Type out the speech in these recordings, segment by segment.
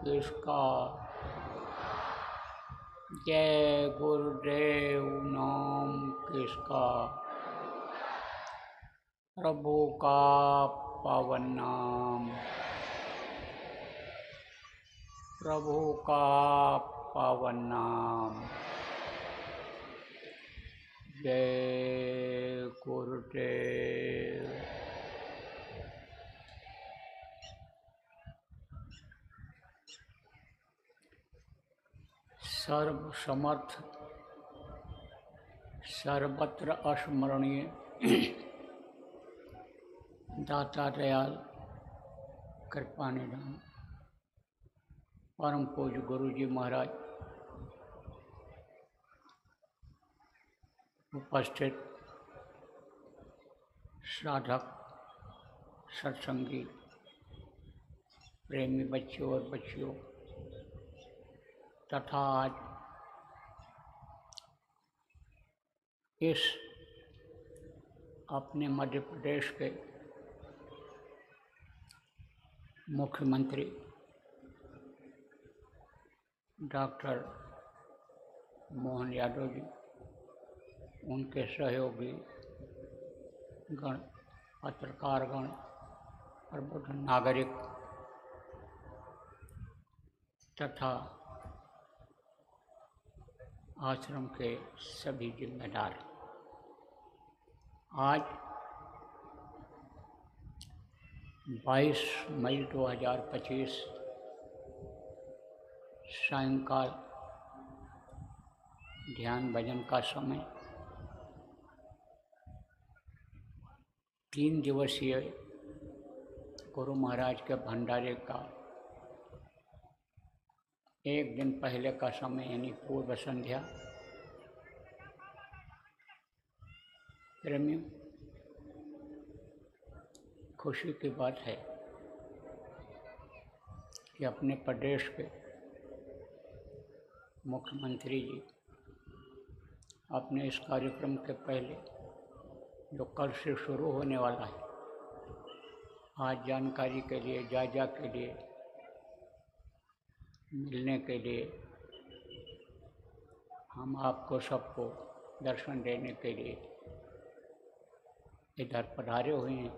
किसका। जय गुरुदेव नाम किसका। प्रभु का पावन नाम, प्रभु का पावन नाम। जय गुरुदेव। सर्व समर्थ सर्वत्र अस्मरणीय दाता दयाल कृपा निधान परम पूज्य गुरु जी महाराज, उपस्थित साधक सत्संगी प्रेमी बच्चों और बच्चियों तथा आज इस अपने मध्य प्रदेश के मुख्यमंत्री डॉक्टर मोहन यादव जी, उनके सहयोगी गण, पत्रकार गण, प्रबुद्ध नागरिक तथा आश्रम के सभी जिम्मेदार, आज 22 मई 2025 सायंकाल ध्यान भजन का समय 3 दिवसीय गुरु महाराज के भंडारे का एक दिन पहले का समय यानी पूर्व संध्या। प्रेमियों, खुशी की बात है कि अपने प्रदेश के मुख्यमंत्री जी अपने इस कार्यक्रम के पहले जो कल से शुरू होने वाला है, आज जानकारी के लिए, जायजा के लिए, मिलने के लिए, हम आपको सबको दर्शन देने के लिए इधर पधारे हुए हैं।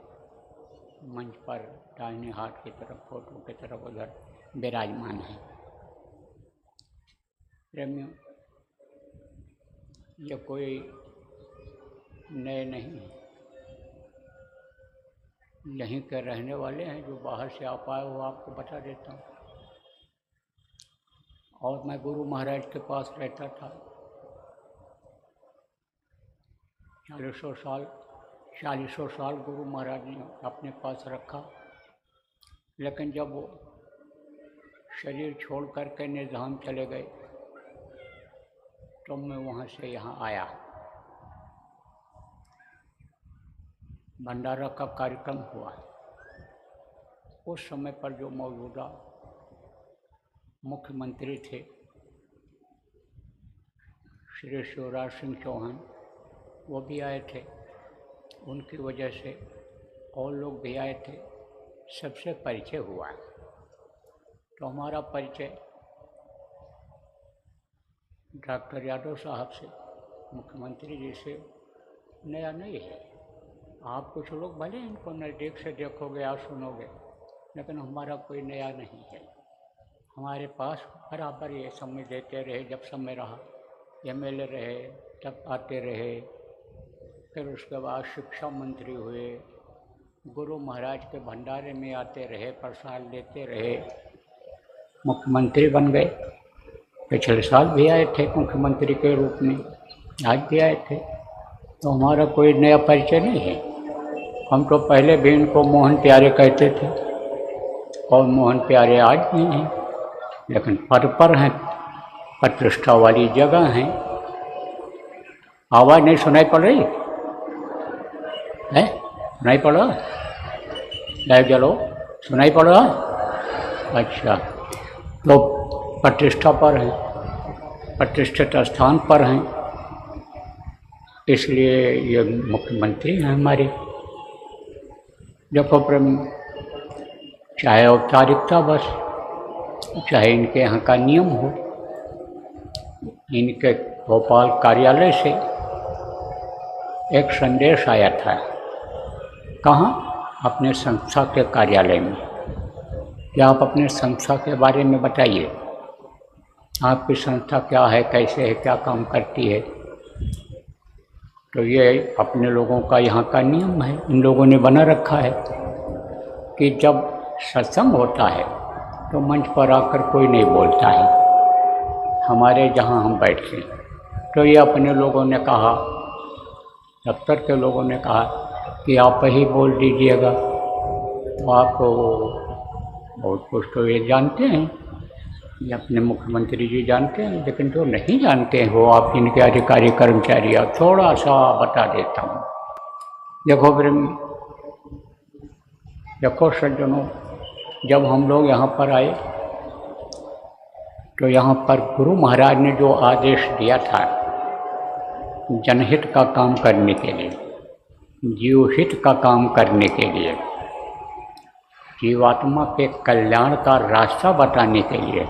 मंच पर दाहिने हाथ की तरफ, फोटो की तरफ उधर विराजमान है। प्रेमियों, ये कोई नए नहीं है, यहीं के रहने वाले हैं। जो बाहर से आप आए हो आपको बता देता हूँ। और मैं गुरु महाराज के पास रहता था 40 साल गुरु महाराज ने अपने पास रखा। लेकिन जब वो शरीर छोड़ करके निधाम चले गए तो मैं वहाँ से यहाँ आया। भंडारा का कार्यक्रम हुआ। उस समय पर जो मौजूदा मुख्यमंत्री थे श्री शिवराज सिंह चौहान, वो भी आए थे। उनकी वजह से और लोग भी आए थे, सबसे परिचय हुआ। तो हमारा परिचय डॉक्टर यादव साहब से, मुख्यमंत्री जी से नया नहीं है। आप कुछ लोग भले इनको नज़दीक से देखोगे या सुनोगे, लेकिन हमारा कोई नया नहीं है। हमारे पास बराबर ये समय देते रहे। जब समय रहा MLA रहे तब आते रहे। फिर उसके बाद शिक्षा मंत्री हुए, गुरु महाराज के भंडारे में आते रहे, प्रसाद लेते रहे, मुख्यमंत्री बन गए। पिछले साल भी आए थे मुख्यमंत्री के रूप में, आज भी आए थे। तो हमारा कोई नया परिचय नहीं है। हम तो पहले भी इनको मोहन प्यारे कहते थे और मोहन प्यारे आज भी हैं, लेकिन पद पर हैं, प्रतिष्ठा वाली जगह हैं। आवाज़ नहीं सुनाई पड़ रही है? सुनाई पड़ रहा? लाइव जलो, सुनाई पड़ रहा? अच्छा, तो प्रतिष्ठा पर हैं, प्रतिष्ठित स्थान पर हैं, इसलिए ये मुख्यमंत्री हैं हमारे। देखो प्रेम, चाहे औपचारिकता बस चाहे इनके यहाँ का नियम हो। इनके भोपाल कार्यालय से एक संदेश आया था। कहाँ? अपने संस्था के कार्यालय में। क्या आप अपने संस्था के बारे में बताइए, आपकी संस्था क्या है, कैसे है, क्या काम करती है। तो ये अपने लोगों का यहाँ का नियम है, इन लोगों ने बना रखा है कि जब सत्संग होता है तो मंच पर आकर कोई नहीं बोलता है, हमारे जहाँ हम बैठते हैं। तो ये अपने लोगों ने कहा, दफ्तर के लोगों ने कहा कि आप ही बोल दीजिएगा। तो आप बहुत कुछ तो ये जानते हैं, ये अपने मुख्यमंत्री जी जानते हैं, लेकिन जो नहीं जानते हैं वो आप इनके अधिकारी कर्मचारी, आप थोड़ा सा बता देता हूँ। देखो देखो सज्जनों, जब हम लोग यहाँ पर आए तो यहाँ पर गुरु महाराज ने जो आदेश दिया था जनहित का काम करने के लिए, जीवहित का काम करने के लिए, जीवात्मा के कल्याण का रास्ता बताने के लिए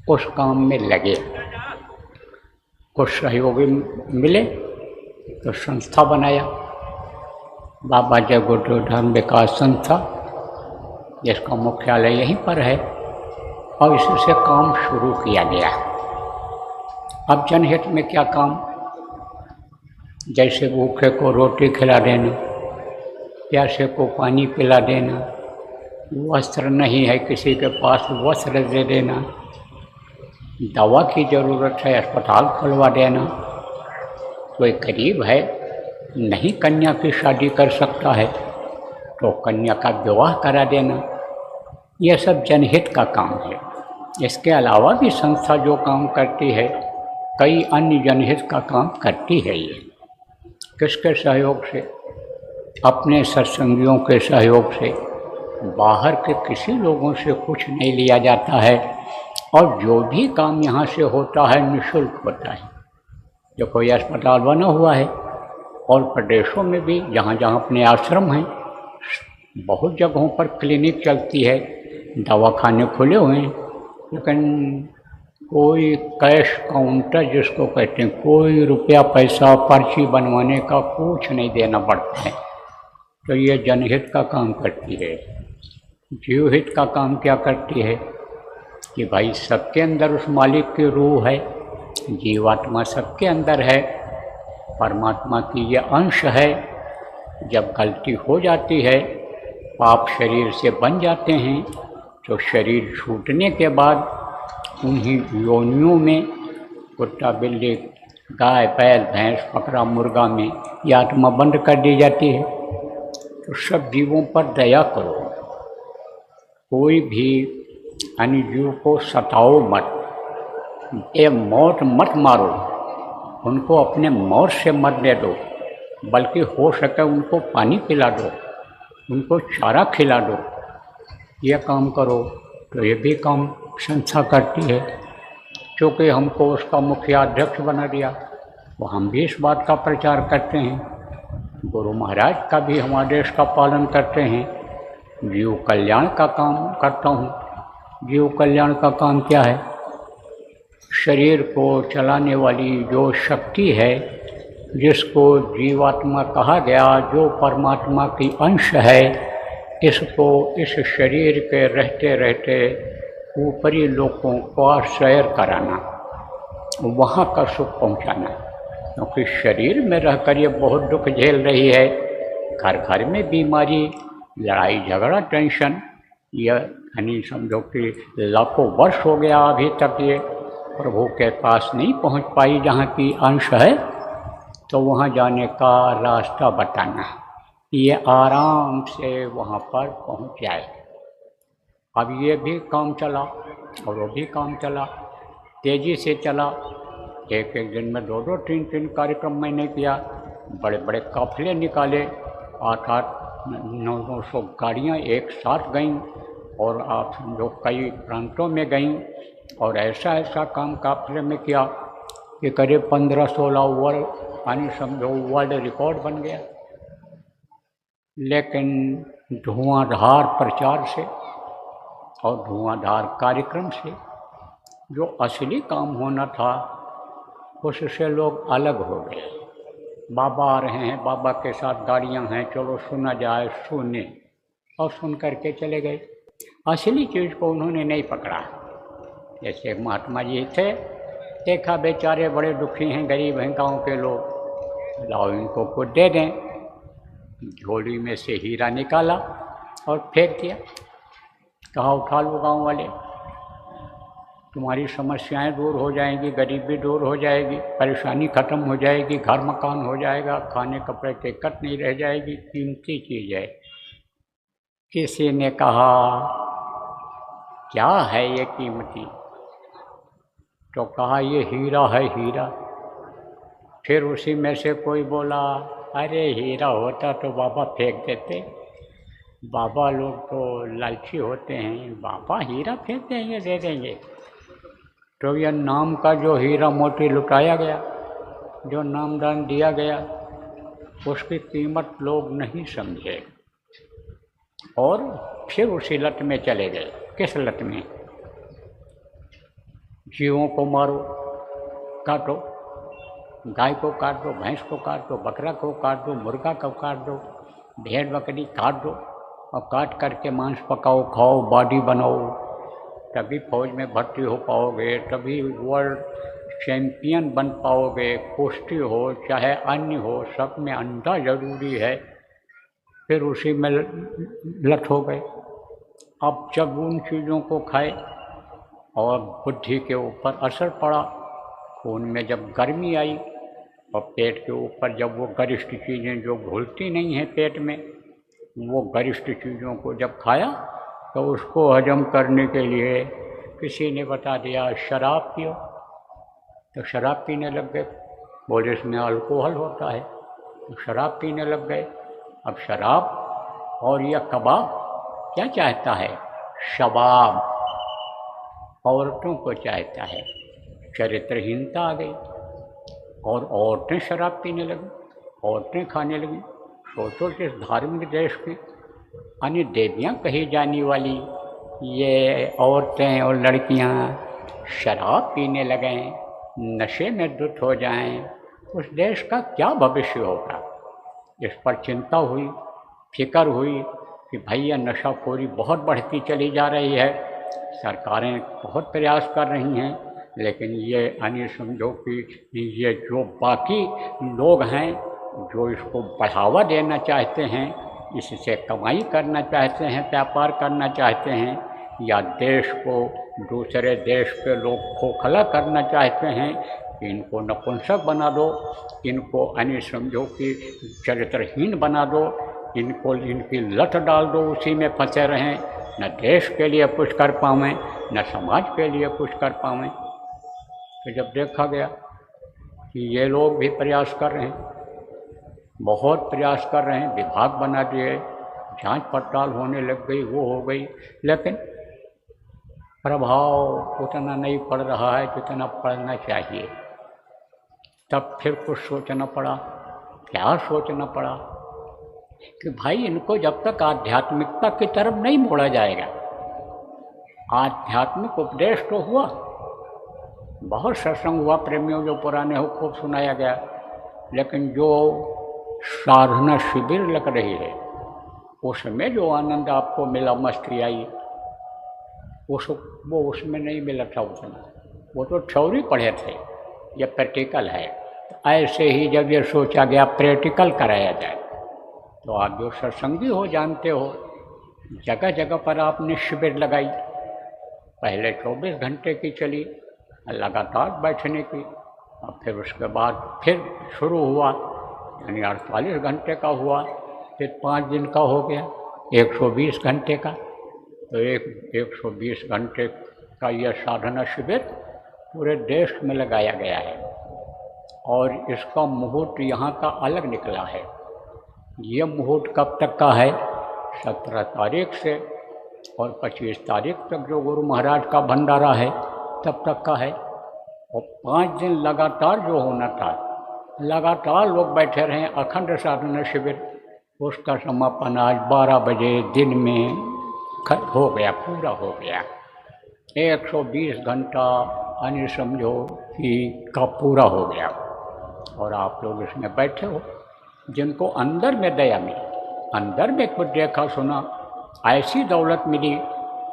उस काम में लगे। कुछ सहयोगी मिले तो संस्था बनाया, बाबा जय गुरु धर्म विकास संस्था, जिसका मुख्यालय यहीं पर है, और इससे काम शुरू किया गया। अब जनहित में क्या काम? जैसे भूखे को रोटी खिला देना, प्यासे को पानी पिला देना, वस्त्र नहीं है किसी के पास वस्त्र दे देना, दवा की ज़रूरत है अस्पताल खुलवा देना, कोई गरीब है नहीं कन्या की शादी कर सकता है तो कन्या का विवाह करा देना, यह सब जनहित का काम है। इसके अलावा भी संस्था जो काम करती है, कई अन्य जनहित का काम करती है। ये किसके सहयोग से? अपने सत्संगियों के सहयोग से, बाहर के किसी लोगों से कुछ नहीं लिया जाता है, और जो भी काम यहाँ से होता है निःशुल्क होता है। जो कोई अस्पताल बना हुआ है, और प्रदेशों में भी जहाँ जहाँ अपने आश्रम हैं, बहुत जगहों पर क्लिनिक चलती है, दवाखाने खुले हुए हैं, लेकिन कोई कैश काउंटर जिसको कहते हैं, कोई रुपया पैसा पर्ची बनवाने का कुछ नहीं देना पड़ता है। तो ये जनहित का काम करती है। जीवहित का काम क्या करती है कि भाई सबके अंदर उस मालिक की रूह है, जीवात्मा सबके अंदर है, परमात्मा की ये अंश है। जब गलती हो जाती है, पाप शरीर से बन जाते हैं, तो शरीर छूटने के बाद उन्हीं योनियों में, कुत्ता बिल्ली गाय बैल भैंस बकरा मुर्गा में ये आत्मा बंद कर दी जाती है। तो सब जीवों पर दया करो, कोई भी अन्य जीव को सताओ मत, ये मौत मत मारो, उनको अपने मौत से मरने दो, बल्कि हो सके उनको पानी पिला दो, उनको चारा खिला दो, ये काम करो। तो ये भी काम संस्था करती है। क्योंकि हमको उसका मुखिया अध्यक्ष बना दिया, तो हम भी इस बात का प्रचार करते हैं, गुरु महाराज का भी हम आदेश का पालन करते हैं। जीव कल्याण का काम करता हूँ। जीव कल्याण का काम क्या है? शरीर को चलाने वाली जो शक्ति है, जिसको जीवात्मा कहा गया, जो परमात्मा की अंश है, इसको इस शरीर के रहते रहते ऊपरी लोगों को सैर कराना, वहाँ का सुख पहुँचाना। क्योंकि शरीर में रहकर ये बहुत दुख झेल रही है, घर घर में बीमारी, लड़ाई झगड़ा, टेंशन, यह यानी समझो कि लाखों वर्ष हो गया अभी तक ये प्रभु के पास नहीं पहुँच पाई जहाँ की अंश है, तो वहाँ जाने का रास्ता बताना, ये आराम से वहाँ पर पहुँच जाए। अब ये भी काम चला और वो भी काम चला, तेज़ी से चला। एक एक दिन में 2-2 3-3 कार्यक्रम मैंने किया, बड़े बड़े काफ़िले निकाले, 8-8 900 गाड़ियाँ एक साथ गईं, और आप समझो कई प्रांतों में गईं, और ऐसा ऐसा काम काफ़िले में किया कि करीब 15-16 वर्ल्ड यानी समझो वर्ल्ड रिकॉर्ड बन गया। लेकिन धुआंधार प्रचार से और धुआंधार कार्यक्रम से जो असली काम होना था उससे लोग अलग हो गए। बाबा आ रहे हैं, बाबा के साथ गाड़ियां हैं, चलो सुना जाए, सुने और सुन करके चले गए। असली चीज़ को उन्होंने नहीं पकड़ा। जैसे महात्मा जी थे, देखा बेचारे बड़े दुखी हैं, गरीब हैं गांव के लोग, लाओ इनको कुछ दे दें। झोली में से हीरा निकाला और फेंक दिया, कहा उठा लो गाँव वाले, तुम्हारी समस्याएं दूर हो जाएंगी, गरीबी दूर हो जाएगी, परेशानी ख़त्म हो जाएगी, घर मकान हो जाएगा, खाने कपड़े की दिक्कत नहीं रह जाएगी, कीमती चीज़ है। किसी ने कहा क्या है ये कीमती? तो कहा ये हीरा है, हीरा। फिर उसी में से कोई बोला अरे हीरा होता तो बाबा फेंक देते, बाबा लोग तो लालची होते हैं, बाबा हीरा फेंक देंगे, दे देंगे। तो यह नाम का जो हीरा मोती लुटाया गया, जो नामदान दिया गया, उसकी कीमत लोग नहीं समझे और फिर उसी लत में चले गए। किस लत में? जीवों को मारो, काटो, गाय को काट दो, भैंस को काट दो, बकरा को काट दो, मुर्गा को काट दो, भेड़ बकरी काट दो और काट करके मांस पकाओ, खाओ, बॉडी बनाओ, तभी फौज में भर्ती हो पाओगे, तभी वर्ल्ड चैंपियन बन पाओगे, कुश्ती हो चाहे अन्य हो, सब में अंडा जरूरी है। फिर उसी में लत हो गए। अब जब उन चीज़ों को खाए और बुद्धि के ऊपर असर पड़ा, खून में जब गर्मी आई और पेट के ऊपर जब वो गरिष्ठ चीज़ें जो घुलती नहीं हैं पेट में, वो गरिष्ठ चीज़ों को जब खाया तो उसको हजम करने के लिए किसी ने बता दिया शराब पियो, तो शराब पीने लग गए। बोले इसमें अल्कोहल होता है, तो शराब पीने लग गए। अब शराब और यह कबाब क्या चाहता है? शबाब, औरतों को चाहता है। चरित्रहीनता आ गई और औरतें शराब पीने लगी, औरतें खाने लगी। सोचो कि इस धार्मिक देश की अन्य देवियाँ कही जाने वाली ये औरतें और लड़कियाँ शराब पीने लगें, नशे में धुत हो जाएं, उस देश का क्या भविष्य होगा? इस पर चिंता हुई, फिक्र हुई कि भाई यह नशाखोरी बहुत बढ़ती चली जा रही है, सरकारें बहुत प्रयास कर रही हैं, लेकिन ये अन्य समझो कि ये जो बाकी लोग हैं जो इसको बढ़ावा देना चाहते हैं, इससे कमाई करना चाहते हैं, व्यापार करना चाहते हैं, या देश को दूसरे देश के लोग खोखला करना चाहते हैं कि इनको नपुंसक बना दो, इनको अन्य समझो कि चरित्रहीन बना दो, इनको इनकी लत डाल दो, उसी में फंसे रहें, न देश के लिए कुछ कर पावें, न समाज के लिए कुछ कर पावें। तो जब देखा गया कि ये लोग भी प्रयास कर रहे हैं, बहुत प्रयास कर रहे हैं, विभाग बना दिए, जांच पड़ताल होने लग गई, वो हो गई, लेकिन प्रभाव उतना नहीं पड़ रहा है जितना पड़ना चाहिए। तब फिर कुछ सोचना पड़ा। क्या सोचना पड़ा? कि भाई इनको जब तक आध्यात्मिकता की तरफ नहीं मोड़ा जाएगा, आध्यात्मिक उपदेश तो हुआ, बहुत सत्संग हुआ, प्रेमियों जो पुराने हो खूब सुनाया गया, लेकिन जो साधना शिविर लग रही है उसमें जो आनंद आपको मिला, मस्ती आई, वो उसमें नहीं मिला था उतना। वो तो थ्योरी पढ़े थे, ये प्रैक्टिकल है। तो ऐसे ही जब ये सोचा गया प्रैक्टिकल कराया जाए, तो आप जो सत्संगी हो जानते हो, जगह जगह पर आपने शिविर लगाई। पहले 24 घंटे की चली लगातार बैठने की, और फिर उसके बाद फिर शुरू हुआ, यानी 48 घंटे का हुआ, फिर 5 दिन का हो गया, 120 घंटे का। तो 120 घंटे का यह साधना शिविर पूरे देश में लगाया गया है, और इसका मुहूर्त यहाँ का अलग निकला है। ये मुहूर्त कब तक का है? 17 तारीख से और 25 तारीख तक जो गुरु महाराज का भंडारा है तब तक का है। और 5 दिन लगातार जो होना था, लगातार लोग बैठे रहे, अखंड साधना शिविर, उसका समापन आज 12 बजे दिन में हो गया, पूरा हो गया। 120 घंटा यानी समझो कि का पूरा हो गया, और आप लोग इसमें बैठे हो जिनको अंदर में दया मिली, अंदर में कुछ देखा सुना, ऐसी दौलत मिली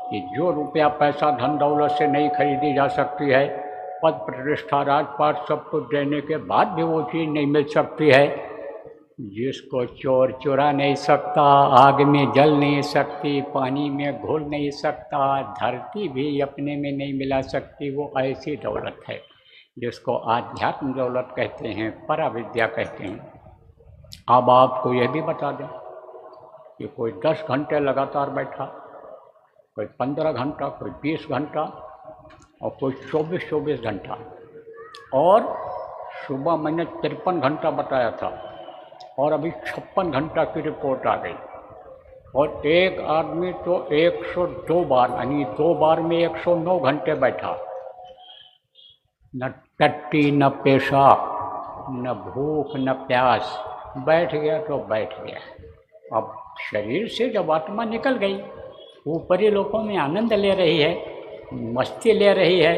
कि जो रुपया पैसा धन दौलत से नहीं खरीदी जा सकती है, पद प्रतिष्ठा राजपाट सब कुछ देने के बाद भी वो चीज़ नहीं मिल सकती है, जिसको चोर चुरा नहीं सकता, आग में जल नहीं सकती, पानी में घुल नहीं सकता, धरती भी अपने में नहीं मिला सकती, वो ऐसी दौलत है जिसको आध्यात्म दौलत कहते हैं, पराविद्या कहते हैं। अब आपको यह भी बता दें कि कोई 10 घंटे लगातार बैठा, कोई 15 घंटा, कोई 20 घंटा और कोई 24 घंटा, और सुबह मैंने 53 घंटा बताया था और अभी 56 घंटा की रिपोर्ट आ गई, और एक आदमी तो 102 बार यानी 2 बार में 109 घंटे बैठा, न टट्टी न पेशाब न भूख न प्यास, बैठ गया तो बैठ गया। अब शरीर से जब आत्मा निकल गई, ऊपरी लोकों में आनंद ले रही है, मस्ती ले रही है,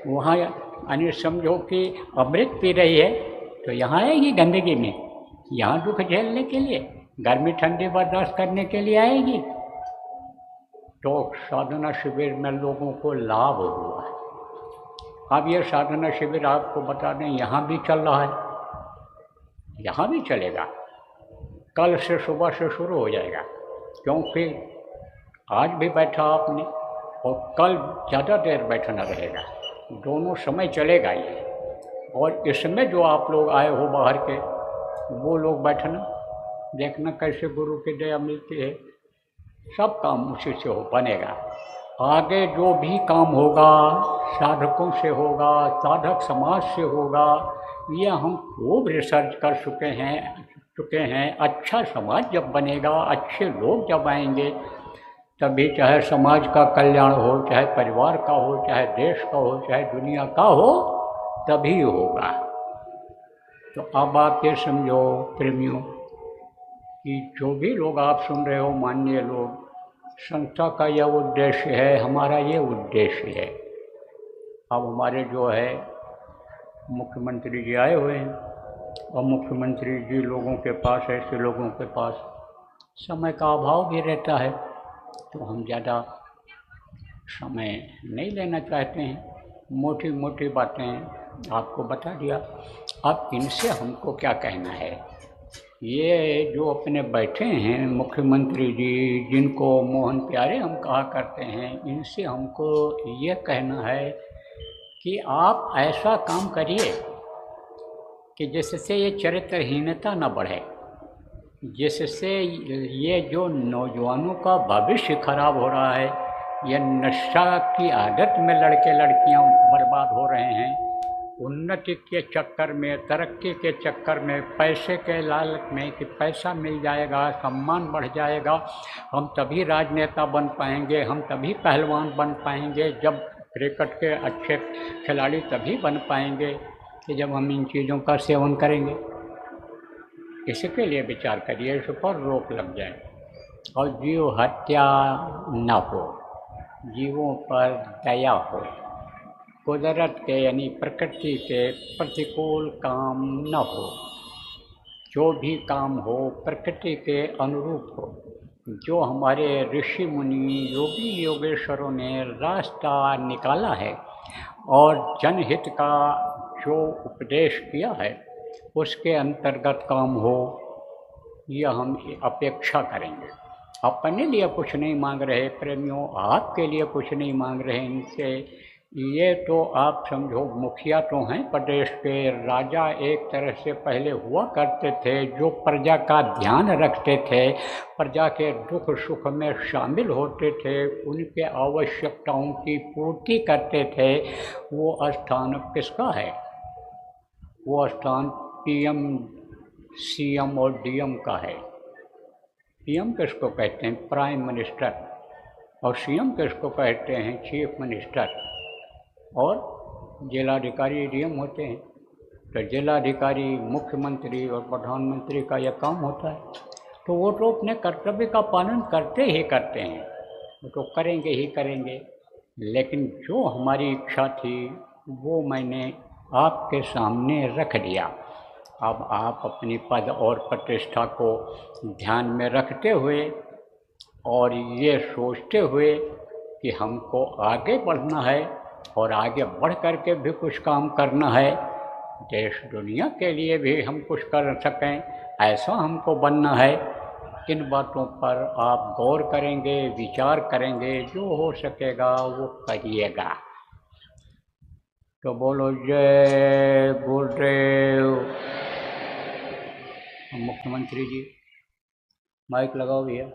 वहाँ यानी समझो कि अमृत पी रही है, तो यहाँ आएगी गंदगी में, यहाँ दुख झेलने के लिए, गर्मी ठंडी बर्दाश्त करने के लिए आएगी। तो साधना शिविर में लोगों को लाभ हुआ है। अब ये साधना शिविर आपको बता दें यहाँ भी चल रहा है, यहाँ भी चलेगा, कल से सुबह से शुरू हो जाएगा, क्योंकि आज भी बैठा आपने और कल ज़्यादा देर बैठना रहेगा, दोनों समय चलेगा ये। और इसमें जो आप लोग आए हो बाहर के, वो लोग बैठना, देखना कैसे गुरु की दया मिलती है, सब काम उसी से हो बनेगा। आगे जो भी काम होगा साधकों से होगा, साधक समाज से होगा, ये हम खूब रिसर्च कर चुके हैं। अच्छा समाज जब बनेगा, अच्छे लोग जब आएंगे, तभी चाहे समाज का कल्याण हो, चाहे परिवार का हो, चाहे देश का हो, चाहे दुनिया का हो, तभी होगा। तो अब आप ये समझो प्रेमियों कि जो भी लोग आप सुन रहे हो, माननीय लोग, संस्था का यह उद्देश्य है, हमारा ये उद्देश्य है। अब हमारे जो है मुख्यमंत्री जी आए हुए हैं, और मुख्यमंत्री जी लोगों के पास, ऐसे लोगों के पास समय का अभाव भी रहता है, तो हम ज़्यादा समय नहीं लेना चाहते हैं, मोटी मोटी बातें आपको बता दिया। अब इनसे हमको क्या कहना है, ये जो अपने बैठे हैं मुख्यमंत्री जी, जिनको मोहन प्यारे हम कहा करते हैं, इनसे हमको ये कहना है कि आप ऐसा काम करिए कि जिससे ये चरित्रहीनता न बढ़े, जिससे ये जो नौजवानों का भविष्य खराब हो रहा है, ये नशा की आदत में लड़के लड़कियां बर्बाद हो रहे हैं, उन्नति के चक्कर में, तरक्की के चक्कर में, पैसे के लालच में कि पैसा मिल जाएगा, सम्मान बढ़ जाएगा, हम तभी राजनेता बन पाएंगे, हम तभी पहलवान बन पाएंगे, जब क्रिकेट के अच्छे खिलाड़ी तभी बन पाएंगे कि जब हम इन चीज़ों का सेवन करेंगे। इसके लिए विचार करिए, इस पर रोक लग जाए और जीव हत्या न हो, जीवों पर दया हो, कुदरत के यानी प्रकृति के प्रतिकूल काम न हो, जो भी काम हो प्रकृति के अनुरूप हो, जो हमारे ऋषि मुनि योगी योगेश्वरों ने रास्ता निकाला है और जनहित का जो उपदेश किया है उसके अंतर्गत काम हो, यह हम अपेक्षा करेंगे। अपने लिए कुछ नहीं मांग रहे प्रेमियों, आपके लिए कुछ नहीं मांग रहे इनसे। ये तो आप समझो मुखिया तो हैं प्रदेश के, राजा एक तरह से पहले हुआ करते थे, जो प्रजा का ध्यान रखते थे, प्रजा के दुख सुख में शामिल होते थे, उनके आवश्यकताओं की पूर्ति करते थे। वो स्थान किसका है? वो स्थान पीएम, सीएम और डीएम का है। पीएम किसको कहते हैं? Prime minister. और सीएम किसको कहते हैं? Chief minister. और जिलाधिकारी डीएम होते हैं। तो जिलाधिकारी, मुख्यमंत्री और प्रधानमंत्री का यह काम होता है। तो वो तो अपने कर्तव्य का पालन करते ही करते हैं, वो तो करेंगे ही करेंगे, लेकिन जो हमारी इच्छा थी वो मैंने आपके सामने रख दिया। अब आप अपनी पद और प्रतिष्ठा को ध्यान में रखते हुए और ये सोचते हुए कि हमको आगे बढ़ना है और आगे बढ़ कर के भी कुछ काम करना है, देश दुनिया के लिए भी हम कुछ कर सकें, ऐसा हमको बनना है। इन बातों पर आप गौर करेंगे, विचार करेंगे, जो हो सकेगा वो करिएगा। तो बोलो जय गुरुदेव। मुख्यमंत्री जी माइक लगाओ भैया।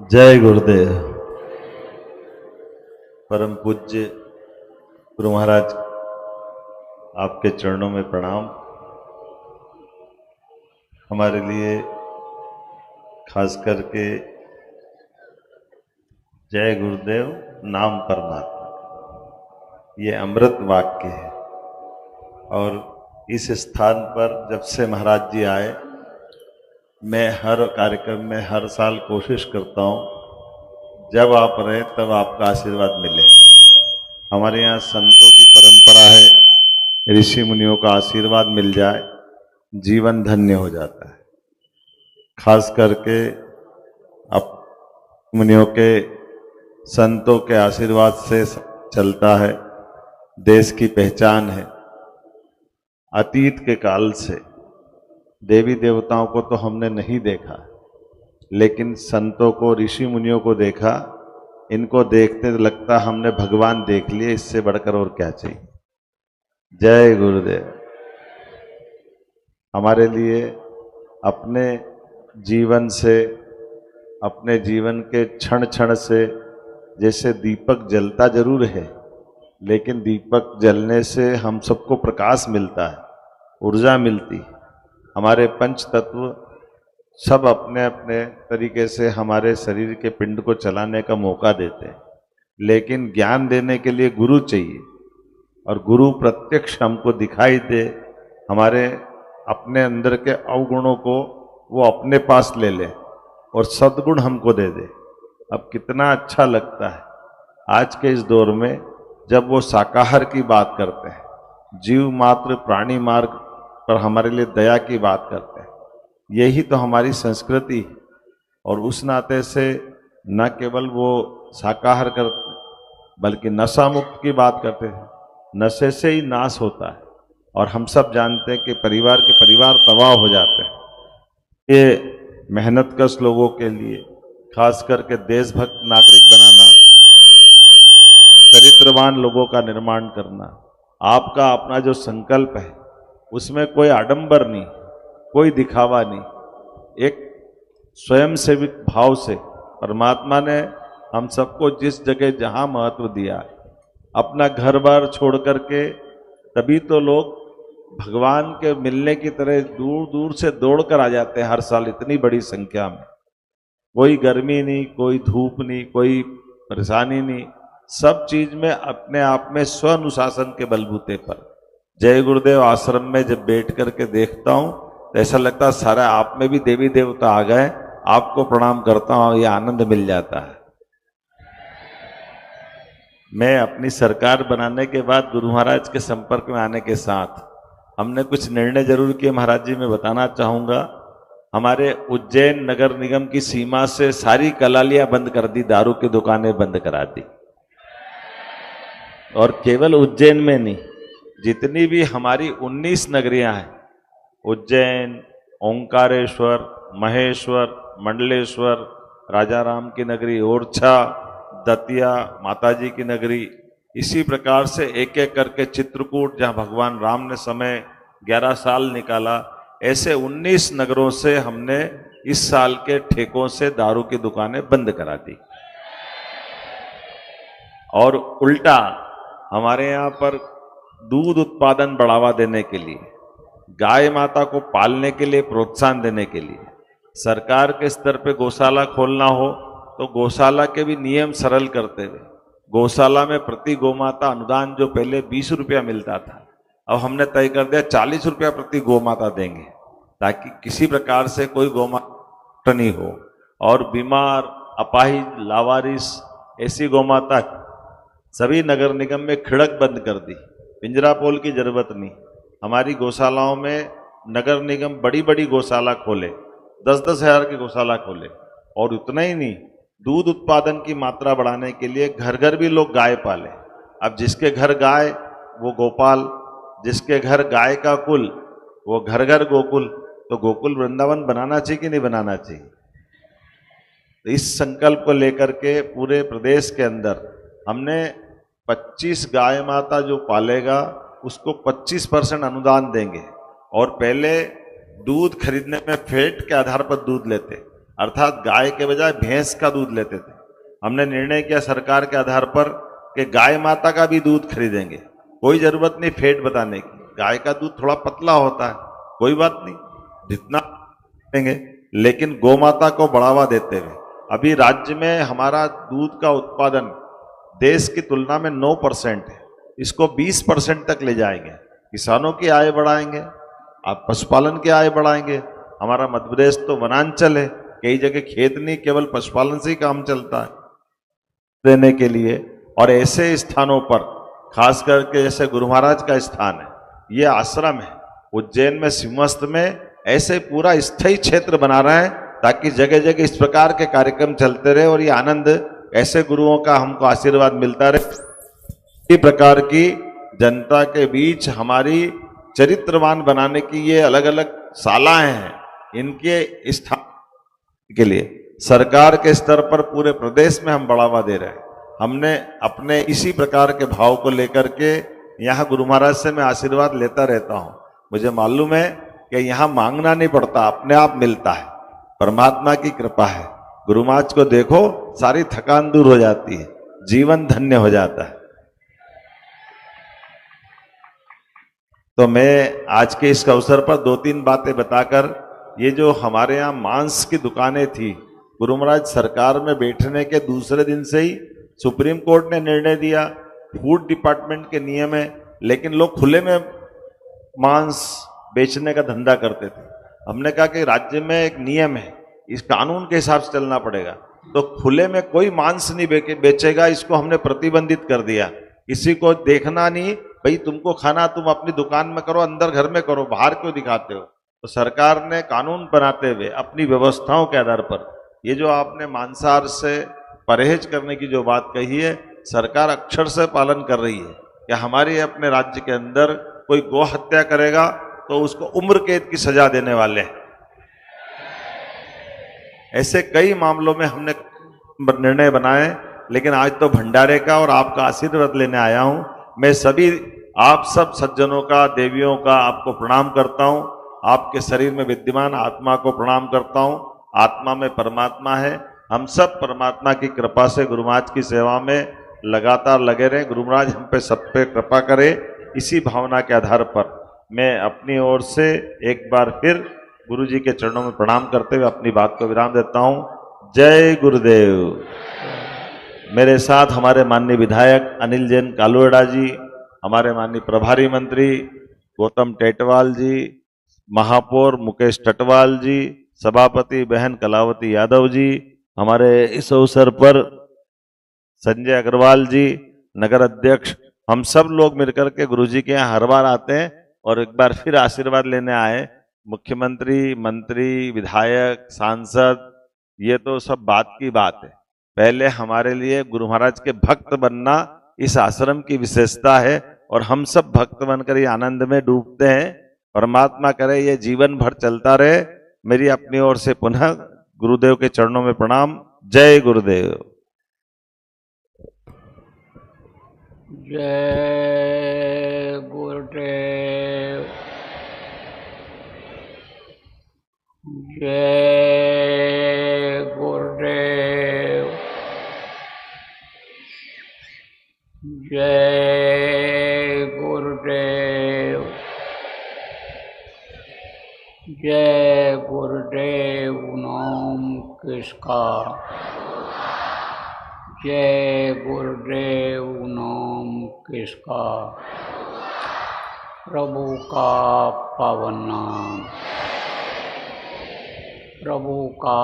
जय गुरुदेव। परम पूज्य गुरु महाराज, आपके चरणों में प्रणाम। हमारे लिए खास करके जय गुरुदेव नाम परमात्मा, ये अमृत वाक्य है। और इस स्थान पर जब से महाराज जी आए, मैं हर कार्यक्रम में हर साल कोशिश करता हूँ जब आप रहे तब आपका आशीर्वाद मिले। हमारे यहाँ संतों की परंपरा है, ऋषि मुनियों का आशीर्वाद मिल जाए जीवन धन्य हो जाता है। खास करके अब मुनियों के संतों के आशीर्वाद से चलता है, देश की पहचान है। अतीत के काल से देवी देवताओं को तो हमने नहीं देखा, लेकिन संतों को, ऋषि मुनियों को देखा। इनको देखते लगता हमने भगवान देख लिए, इससे बढ़कर और क्या चाहिए। जय गुरुदेव। हमारे लिए अपने जीवन से, अपने जीवन के क्षण क्षण से, जैसे दीपक जलता जरूर है, लेकिन दीपक जलने से हम सबको प्रकाश मिलता है, ऊर्जा मिलती है। हमारे पंच तत्व सब अपने अपने तरीके से हमारे शरीर के पिंड को चलाने का मौका देते हैं, लेकिन ज्ञान देने के लिए गुरु चाहिए। और गुरु प्रत्यक्ष हमको दिखाई दे, हमारे अपने अंदर के अवगुणों को वो अपने पास ले ले और सद्गुण हमको दे दे। अब कितना अच्छा लगता है आज के इस दौर में जब वो शाकाहार की बात करते हैं, जीव मात्र प्राणी मार्ग पर हमारे लिए दया की बात करते हैं। यही तो हमारी संस्कृति है। और उस नाते से न केवल वो शाकाहार करते, बल्कि नशा मुक्त की बात करते हैं। नशे से ही नाश होता है, और हम सब जानते हैं कि परिवार के परिवार तबाह हो जाते हैं। ये मेहनतकश लोगों के लिए, खास करके देशभक्त नागरिक बनाना, चरित्रवान लोगों का निर्माण करना, आपका अपना जो संकल्प है उसमें कोई आडंबर नहीं, कोई दिखावा नहीं। एक स्वयं सेविक भाव से परमात्मा ने हम सबको जिस जगह जहां महत्व दिया है, अपना घर बार छोड़ करके, तभी तो लोग भगवान के मिलने की तरह दूर दूर से दौड़ कर आ जाते हैं हर साल, इतनी बड़ी संख्या में। कोई गर्मी नहीं, कोई धूप नहीं, कोई परेशानी नहीं, सब चीज में अपने आप में स्व अनुशासन के बलबूते पर। जय गुरुदेव आश्रम में जब बैठ करके देखता हूं तो ऐसा लगता है सारा आप में भी देवी देवता आ गए। आपको प्रणाम करता हूं, ये आनंद मिल जाता है। मैं अपनी सरकार बनाने के बाद गुरु महाराज के संपर्क में आने के साथ हमने कुछ निर्णय जरूर किए। महाराज जी, मैं बताना चाहूंगा, हमारे उज्जैन नगर निगम की सीमा से सारी कलालियां बंद कर दी, दारू की दुकानें बंद करा दी। और केवल उज्जैन में नहीं, जितनी भी हमारी 19 नगरियां हैं, उज्जैन, ओंकारेश्वर, महेश्वर, मंडलेश्वर, राजाराम की नगरी, ओरछा, दतिया, माताजी की नगरी, इसी प्रकार से एक एक करके चित्रकूट, जहां भगवान राम ने समय 11 साल निकाला, ऐसे 19 नगरों से हमने इस साल के ठेकों से दारू की दुकानें बंद करा दी। और उल्टा हमारे यहाँ पर दूध उत्पादन बढ़ावा देने के लिए, गाय माता को पालने के लिए प्रोत्साहन देने के लिए, सरकार के स्तर पे गौशाला खोलना हो तो गौशाला के भी नियम सरल करते हुए, गौशाला में प्रति गौमाता अनुदान जो पहले 20 रुपया मिलता था, अब हमने तय कर दिया 40 रुपया प्रति गौ माता देंगे, ताकि किसी प्रकार से कोई गौ माता नहीं हो। और बीमार, अपाहिज, लावारिस ऐसी गौ माता सभी नगर निगम में खिड़क बंद कर दी, पिंजरा पोल की जरूरत नहीं। हमारी गौशालाओं में नगर निगम बड़ी बड़ी गौशाला खोले, 10-10 हजार की गौशाला खोले। और उतना ही नहीं, दूध उत्पादन की मात्रा बढ़ाने के लिए घर घर भी लोग गाय पाले। अब जिसके घर गाय वो गोपाल, जिसके घर गाय का कुल वो घर घर गोकुल। तो गोकुल वृंदावन बनाना चाहिए कि नहीं बनाना चाहिए? तो इस संकल्प को लेकर के पूरे प्रदेश के अंदर हमने 25 गाय माता जो पालेगा उसको 25% अनुदान देंगे। और पहले दूध खरीदने में फैट के आधार पर दूध लेते, अर्थात गाय के बजाय भैंस का दूध लेते थे। हमने निर्णय किया सरकार के आधार पर कि गाय माता का भी दूध खरीदेंगे। कोई जरूरत नहीं फैट बताने की, गाय का दूध थोड़ा पतला होता है, कोई बात नहीं, जितना देंगे, लेकिन गौ माता को बढ़ावा देते हुए अभी राज्य में हमारा दूध का उत्पादन देश की तुलना में 9% है, इसको 20% तक ले जाएंगे। किसानों की आय बढ़ाएंगे, आप पशुपालन की आय बढ़ाएंगे। हमारा मध्य प्रदेश तो वनांचल है, कई जगह खेत नहीं, केवल पशुपालन से ही काम चलता है देने के लिए। और ऐसे स्थानों पर खास करके जैसे गुरु महाराज का स्थान है, ये आश्रम है उज्जैन में, सिंहस्थ में, ऐसे पूरा स्थायी क्षेत्र बना रहे हैं ताकि जगह जगह इस प्रकार के कार्यक्रम चलते रहे और ये आनंद ऐसे गुरुओं का हमको आशीर्वाद मिलता रहे। इसी प्रकार की जनता के बीच हमारी चरित्रवान बनाने की ये अलग अलग शालाएं हैं, इनके स्थान के लिए सरकार के स्तर पर पूरे प्रदेश में हम बढ़ावा दे रहे हैं। हमने अपने इसी प्रकार के भाव को लेकर के यहाँ गुरु महाराज से मैं आशीर्वाद लेता रहता हूँ। मुझे मालूम है कि यहाँ मांगना नहीं पड़ता, अपने आप मिलता है, परमात्मा की कृपा है। गुरु महाराज को देखो, सारी थकान दूर हो जाती है, जीवन धन्य हो जाता है। तो मैं आज के इस अवसर पर 2-3 बातें बताकर, ये जो हमारे यहाँ मांस की दुकानें थी, गुरु महाराज सरकार में बैठने के दूसरे दिन से ही सुप्रीम कोर्ट ने निर्णय दिया, फूड डिपार्टमेंट के नियम है, लेकिन लोग खुले में मांस बेचने का धंधा करते थे। हमने कहा कि राज्य में एक नियम है, इस कानून के हिसाब से चलना पड़ेगा, तो खुले में कोई मांस नहीं बेचेगा, इसको हमने प्रतिबंधित कर दिया। किसी को देखना नहीं, भाई तुमको खाना तुम अपनी दुकान में करो, अंदर घर में करो, बाहर क्यों दिखाते हो। तो सरकार ने कानून बनाते हुए अपनी व्यवस्थाओं के आधार पर, ये जो आपने मांसाहार से परहेज करने की जो बात कही है, सरकार अक्षर से पालन कर रही है कि हमारे अपने राज्य के अंदर कोई गौ हत्या करेगा तो उसको उम्र कैद की सजा देने वाले हैं। ऐसे कई मामलों में हमने निर्णय बनाए, लेकिन आज तो भंडारे का और आपका आशीर्वाद लेने आया हूं। मैं सभी आप सब सज्जनों का, देवियों का आपको प्रणाम करता हूं। आपके शरीर में विद्यमान आत्मा को प्रणाम करता हूं। आत्मा में परमात्मा है। हम सब परमात्मा की कृपा से गुरु महाराज की सेवा में लगातार लगे रहें। गुरु महाराज हम पे सब पे कृपा करे। इसी भावना के आधार पर मैं अपनी ओर से एक बार फिर गुरु जी के चरणों में प्रणाम करते हुए अपनी बात को विराम देता हूं। जय गुरुदेव। मेरे साथ हमारे माननीय विधायक अनिल जैन कालुएड़ा जी, हमारे माननीय प्रभारी मंत्री गौतम टेटवाल जी, महापौर मुकेश टटवाल जी, सभापति बहन कलावती यादव जी, हमारे इस अवसर पर संजय अग्रवाल जी, नगर अध्यक्ष, हम सब लोग मिलकर के गुरु जी के यहाँ हर बार आते हैं और एक बार फिर आशीर्वाद लेने आए। मुख्यमंत्री, मंत्री, विधायक, सांसद, ये तो सब बात की बात है। पहले हमारे लिए गुरु महाराज के भक्त बनना इस आश्रम की विशेषता है और हम सब भक्त बनकर ये आनंद में डूबते हैं। परमात्मा करे ये जीवन भर चलता रहे। मेरी अपनी ओर से पुनः गुरुदेव के चरणों में प्रणाम। जय गुरुदेव। जय गुरुदेव। जय गुरुदेव। जय गुरुदेव। जय गुरुदेव नाम किसका। जय गुरुदेव नाम किसका। प्रभु का पावन नाम, प्रभु का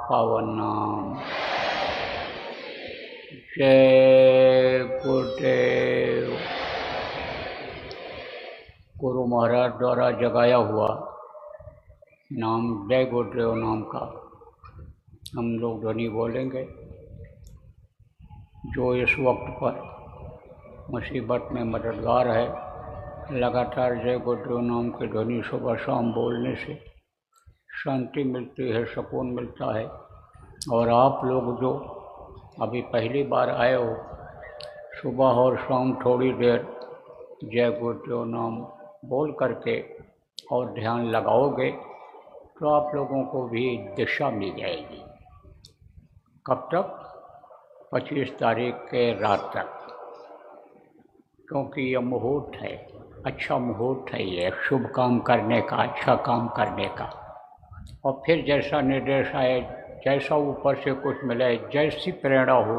पावन नाम। जय गुरुदेव। गुरु महाराज द्वारा जगाया हुआ नाम जय गुरुदेव नाम का हम लोग ध्वनि बोलेंगे। जो इस वक्त पर मुसीबत में मददगार है, लगातार जय गुरुदेव नाम की ध्वनि सुबह शाम बोलने से शांति मिलती है, सुकून मिलता है। और आप लोग जो अभी पहली बार आए हो, सुबह और शाम थोड़ी देर जय गुरुदेव नाम बोल करके और ध्यान लगाओगे तो आप लोगों को भी दिशा मिल जाएगी। कब तक? 25 तारीख के रात तक, क्योंकि यह मुहूर्त है, अच्छा मुहूर्त है ये, शुभ काम करने का, अच्छा काम करने का। और फिर जैसा निर्देश आए, जैसा ऊपर से कुछ मिले, जैसी प्रेरणा हो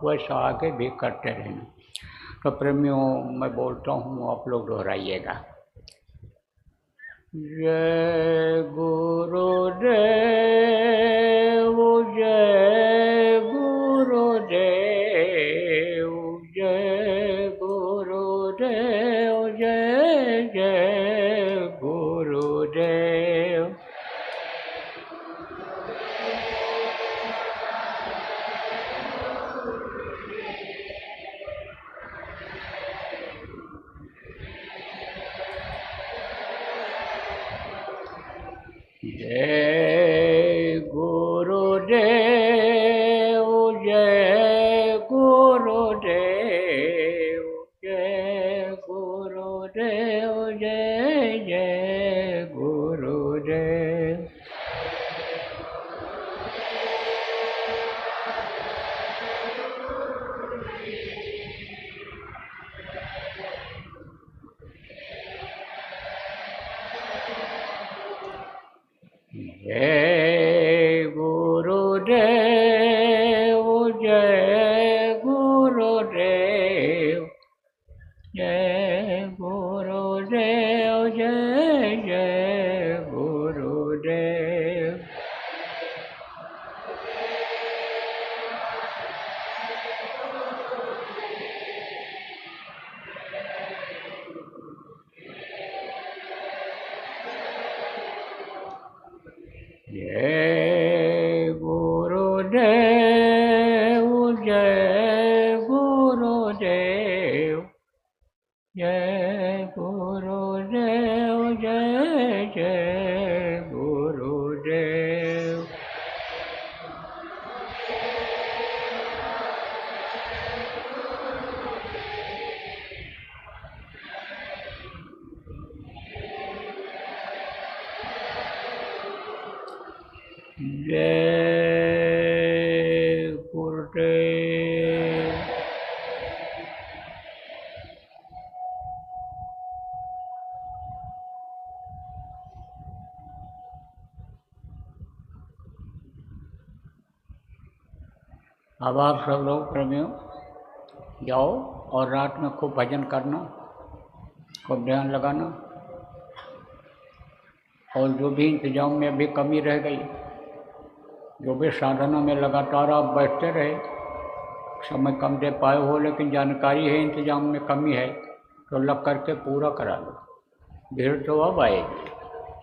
वैसा आगे भी करते रहना। तो प्रेमियों, मैं बोलता हूँ, आप लोग दोहराइएगा। जय गुरुदेव, जय गुरुदेव, जय गुरुदेव, जय जय गुरुदेव। जय गुरुदेव, जय गुरुदेव, जय गुरुदेव, जय जय गुरुदेव। जय गुरुदेव, जय गुरुदेव, जय गुरुदेव, जय जय गुरुदेव। जय गुरुदेव, जय गुरुदेव, जय गुरुदेव, जय जय गुरुदेव। जय गुरुदेव। अब आप सब लोग प्रेमियों जाओ और रात में खूब भजन करना, खूब ध्यान लगाना। और जो भी इंतजाम में अभी कमी रह गई, जो भी साधना में लगातार आप बैठते रहे, समय कम दे पाए हो, लेकिन जानकारी है इंतजाम में कमी है, तो लग करके पूरा करा लो। भीड़ तो अब आएगी,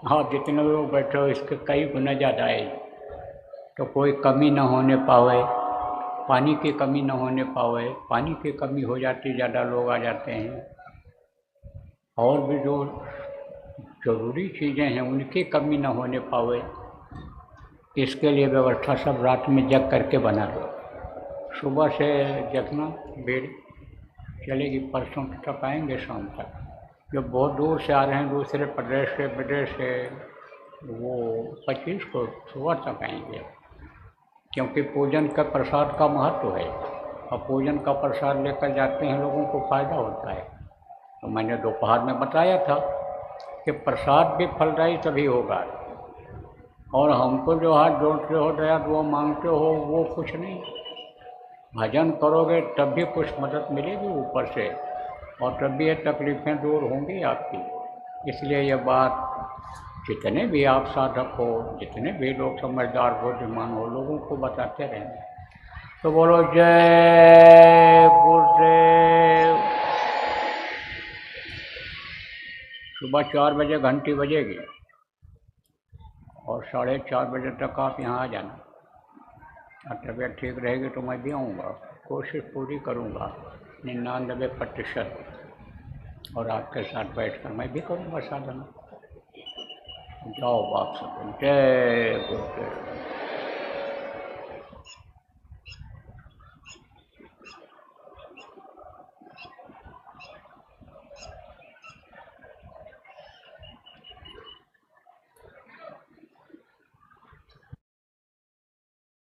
आप जितने लोग बैठे हो इसके कई गुना ज़्यादा आएगी। तो कोई कमी न होने पावे, पानी की कमी न होने पावे। पानी की कमी हो जाती, ज़्यादा लोग आ जाते हैं। और भी जो ज़रूरी चीज़ें हैं उनकी कमी न होने पावे, इसके लिए व्यवस्था सब रात में जग करके बना लो। सुबह से जगना, भीड़ चलेगी, परसों तक आएंगे शाम तक। जो बहुत दूर से आ रहे हैं, दूसरे प्रदेश से, विदेश से, वो 25 को सुबह तक आएंगे, क्योंकि पूजन का प्रसाद का महत्व है। और पूजन का प्रसाद लेकर जाते हैं, लोगों को फायदा होता है। तो मैंने दोपहर में बताया था कि प्रसाद भी फलदायी तभी होगा। और हमको जो हाथ जोड़ते हो दया दुआ मांगते हो, वो कुछ नहीं। भजन करोगे तब भी कुछ मदद मिलेगी ऊपर से। और तब भी ये तकलीफ़ें दूर होंगी आपकी। इसलिए ये बात जितने भी आप साधक हो, जितने भी लोग समझदार बुद्धिमान हो, लोगों को बताते रहेंगे। तो बोलो जय गुरुदेव। सुबह 4 बजे घंटी बजेगी और 4:30 बजे तक आप यहाँ आ जाना। और तबीयत ठीक रहेगी तो मैं भी आऊँगा, कोशिश पूरी करूँगा 99%। और आपके साथ बैठकर मैं भी करूँगा साधना। जाओ बाप सब, जय गुरुदेव।